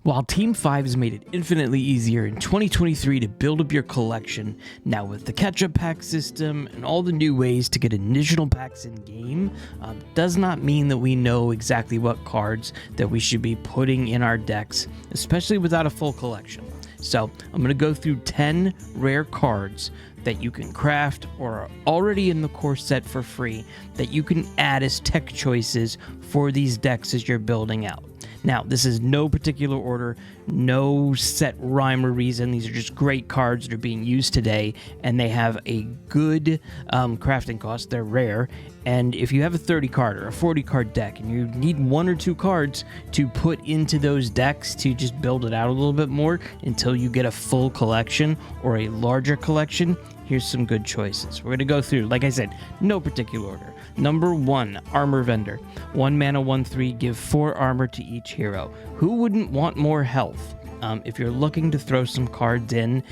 While Team 5 has made it infinitely easier in 2023 to build up your collection, now with the catch-up pack system and all the new ways to get additional packs in game, does not mean that we know exactly what cards that we should be putting in our decks, especially without a full collection. So I'm going to go through 10 rare cards that you can craft or are already in the core set for free that you can add as tech choices for these decks as you're building out. Now, this is no particular order, no set rhyme or reason. These are just great cards that are being used today, and they have a good crafting cost. They're rare, and if you have a 30 card or a 40 card deck and you need one or two cards to put into those decks to just build it out a little bit more until you get a full collection or a larger collection, here's some good choices. We're going to go through, like I said, no particular order. Number 1, Armor Vendor. 1 mana, 1/3, give 4 armor to each hero. Who wouldn't want more health? If you're looking to throw some cards in,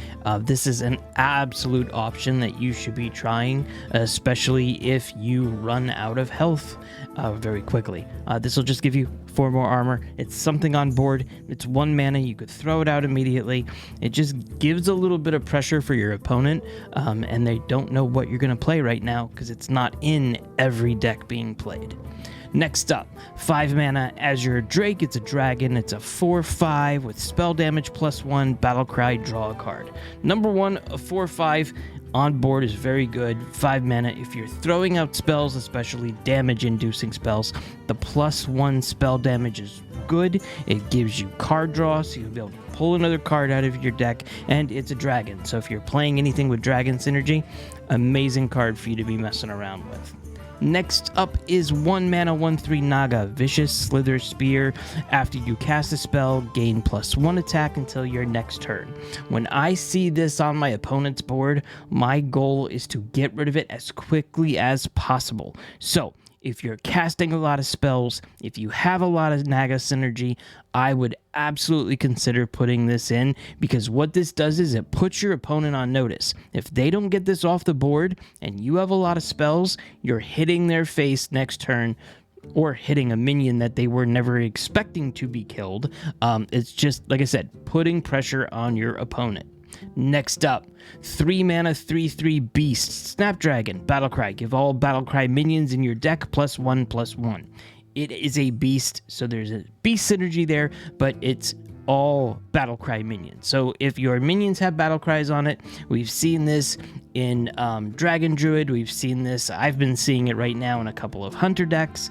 this is an absolute option that you should be trying, especially if you run out of health very quickly. This will just give you 4 more armor. It's something on board. It's 1 mana. You could throw it out immediately. It just gives a little bit of pressure for your opponent, and they don't know what you're going to play right now because it's not in every deck being played. Next up, 5 mana, Azure Drake. It's a dragon. It's a 4/5 with spell damage +1, battle cry, draw a card. Number 1, a 4/5 on board is very good. 5 mana. If you're throwing out spells, especially damage-inducing spells, the +1 spell damage is good. It gives you card draw, so you'll be able to pull another card out of your deck, and it's a dragon. So if you're playing anything with dragon synergy, amazing card for you to be messing around with. Next up is 1 mana, 1/3 Naga, Vicious Slither Spear. After you cast a spell, gain +1 attack until your next turn. When I see this on my opponent's board, my goal is to get rid of it as quickly as possible. So, if you're casting a lot of spells, if you have a lot of Naga synergy, I would absolutely consider putting this in, because what this does is it puts your opponent on notice. If they don't get this off the board and you have a lot of spells, you're hitting their face next turn or hitting a minion that they were never expecting to be killed. It's just, like I said, putting pressure on your opponent. Next up, 3 mana, 3/3 Beast, Snapdragon, Battlecry. Give all Battlecry minions in your deck +1/+1. It is a beast, so there's a beast synergy there, but it's all Battlecry minions. So if your minions have Battlecries on it, we've seen this in Dragon Druid, we've seen this, I've been seeing it right now in a couple of Hunter decks.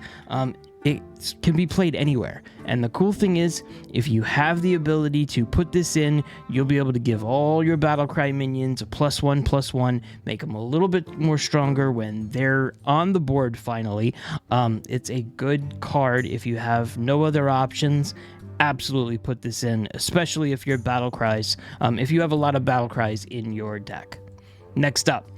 It can be played anywhere. And the cool thing is, if you have the ability to put this in, you'll be able to give all your Battlecry minions a +1/+1, make them a little bit more stronger when they're on the board finally. It's a good card if you have no other options. Absolutely put this in, especially if you're Battlecries, if you have a lot of Battlecries in your deck. Next up,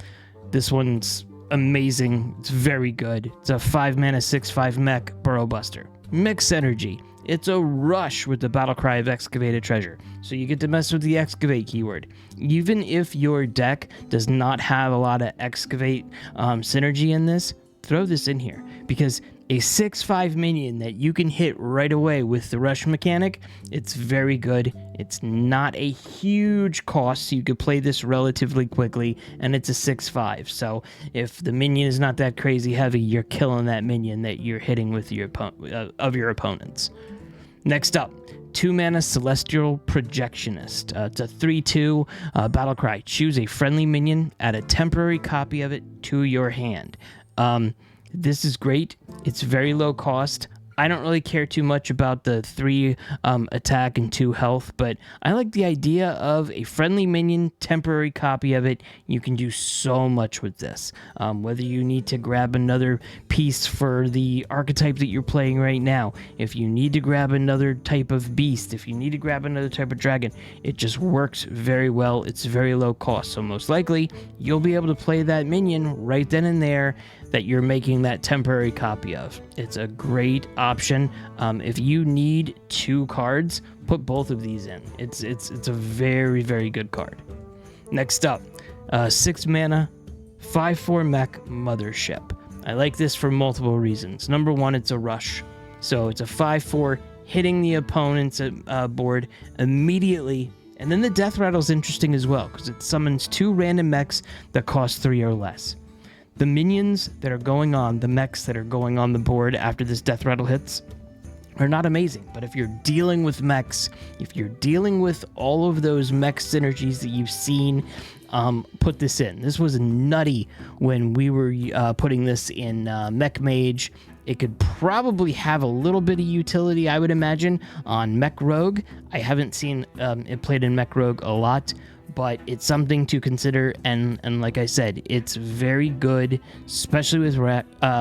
this one's amazing. It's very good. It's a 5 mana, 6/5 mech, Burrow Buster. Mix energy. It's a rush with the Battlecry of Excavated Treasure, so you get to mess with the Excavate keyword. Even if your deck does not have a lot of Excavate synergy in this, throw this in here, because a 6/5 minion that you can hit right away with the rush mechanic, it's very good. It's not a huge cost, so you could play this relatively quickly, and it's a 6/5. So if the minion is not that crazy heavy, you're killing that minion that you're hitting with your your opponents. Next up, 2 mana, Celestial Projectionist. It's a 3/2 Battlecry. Choose a friendly minion, add a temporary copy of it to your hand. This is great. It's very low cost. I don't really care too much about the 3 attack and 2 health, but I like the idea of a friendly minion, temporary copy of it. You can do so much with this. Whether you need to grab another piece for the archetype that you're playing right now, if you need to grab another type of beast, if you need to grab another type of dragon, it just works very well. It's very low cost, so most likely you'll be able to play that minion right then and there that you're making that temporary copy of. It's a great option. If you need 2 cards, put both of these in. It's a very, very good card. Next up, 6 mana, 5/4 mech, Mothership. I like this for multiple reasons. Number 1, it's a rush. So it's a 5/4 hitting the opponent's board immediately. And then the death rattle is interesting as well, because it summons 2 random mechs that cost 3 or less. The minions that are going on, the mechs that are going on the board after this death rattle hits, are not amazing. But if you're dealing with mechs, if you're dealing with all of those mech synergies that you've seen, put this in. This was nutty when we were putting this in Mech Mage. It could probably have a little bit of utility, I would imagine, on Mech Rogue. I haven't seen it played in Mech Rogue a lot, but it's something to consider. And like I said, it's very good, especially with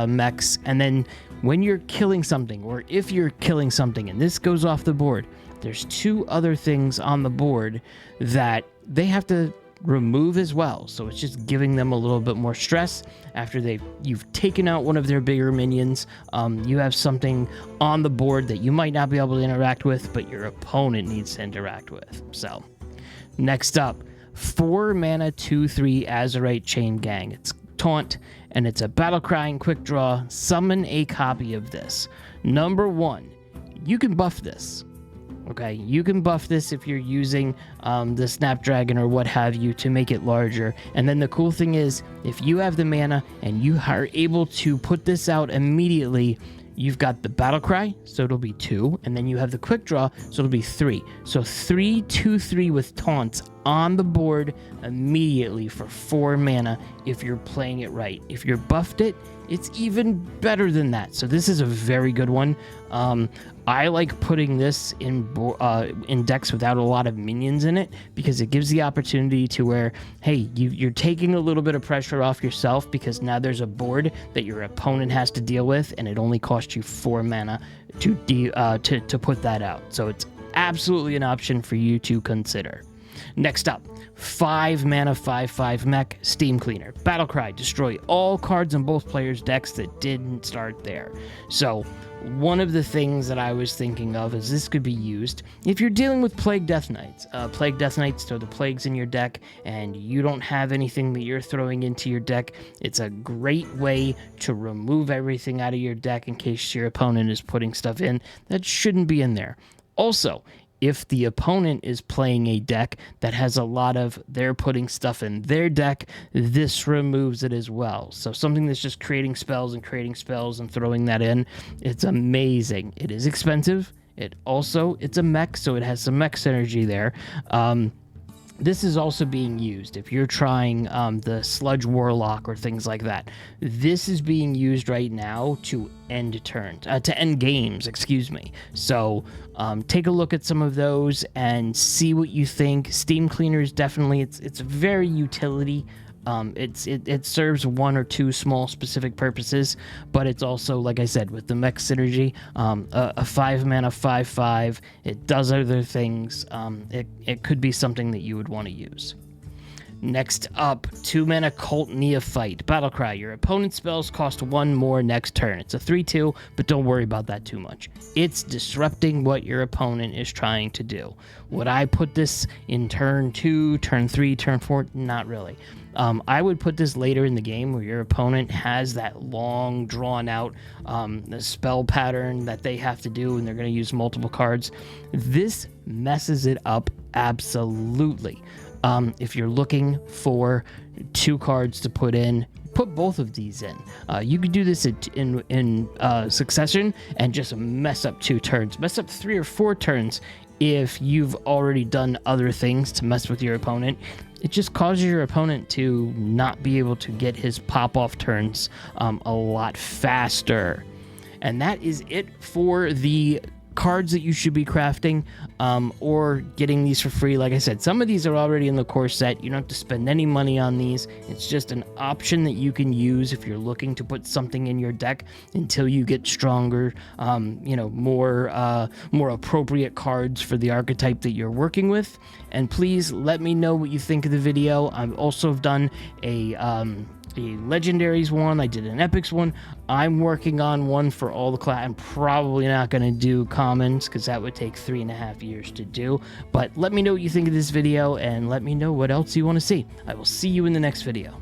mechs. And then when you're killing something, or if you're killing something, and this goes off the board, there's 2 other things on the board that they have to remove as well. So it's just giving them a little bit more stress after you've taken out one of their bigger minions. You have something on the board that you might not be able to interact with, but your opponent needs to interact with. So next up, 4 mana 2/3 Azurite Chain Gang. It's taunt, and it's a battle cry and quick draw. Summon a copy of this. Number 1, you can buff this. Okay, you can buff this if you're using the Snapdragon or what have you to make it larger. And then the cool thing is, if you have the mana and you are able to put this out immediately, you've got the battle cry, so it'll be 2, and then you have the quick draw, so it'll be 3. So 3 2/3 with taunts on the board immediately for 4 mana if you're playing it right. If you're buffed it's even better than that. So this is a very good one. I like putting this in decks without a lot of minions in it, because it gives the opportunity to where, hey, you're taking a little bit of pressure off yourself, because now there's a board that your opponent has to deal with, and it only costs you 4 mana to put that out. So it's absolutely an option for you to consider. Next up, 5 mana 5/5 mech Steam Cleaner. Battle Cry, destroy all cards in both players' decks that didn't start there. So one of the things that I was thinking of is this could be used if you're dealing with Plague Death Knights. Plague Death Knights, so the plagues in your deck, and you don't have anything that you're throwing into your deck. It's a great way to remove everything out of your deck in case your opponent is putting stuff in that shouldn't be in there. Also, if the opponent is playing a deck that has a lot of they're putting stuff in their deck, this removes it as well. So something that's just creating spells and throwing that in, it's amazing. It is expensive. It's a mech, so it has some mech synergy there. This is also being used if you're trying the Sludge Warlock or things like that. This is being used right now to end games, excuse me. So take a look at some of those and see what you think. Steam Cleaner is definitely, it's very utility. It serves 1 or 2 small specific purposes, but it's also, like I said, with the mech synergy, a 5 mana 5/5. It does other things. It could be something that you would want to use. Next up, 2 mana Cult Neophyte. Battle Cry. Your opponent's spells cost 1 more next turn. It's a 3/2, but don't worry about that too much. It's disrupting what your opponent is trying to do. Would I put this in turn 2, turn 3, turn 4? Not really. I would put this later in the game where your opponent has that long, drawn-out spell pattern that they have to do, and they're going to use multiple cards. This messes it up absolutely. If you're looking for 2 cards to put in, put both of these in. You could do this in succession and just mess up 2 turns. Mess up 3 or 4 turns if you've already done other things to mess with your opponent. It just causes your opponent to not be able to get his pop-off turns a lot faster. And that is it for the cards that you should be crafting or getting these for free. Like I said, some of these are already in the core set. You don't have to spend any money on these. It's just an option that you can use if you're looking to put something in your deck until you get stronger, more appropriate cards for the archetype that you're working with. And please let me know what you think of the video. I've also done a legendaries one. I did an epics one. I'm working on one for all the class. I'm probably not going to do commons because that would take 3.5 years to do. But let me know what you think of this video and let me know what else you want to see. I will see you in the next video.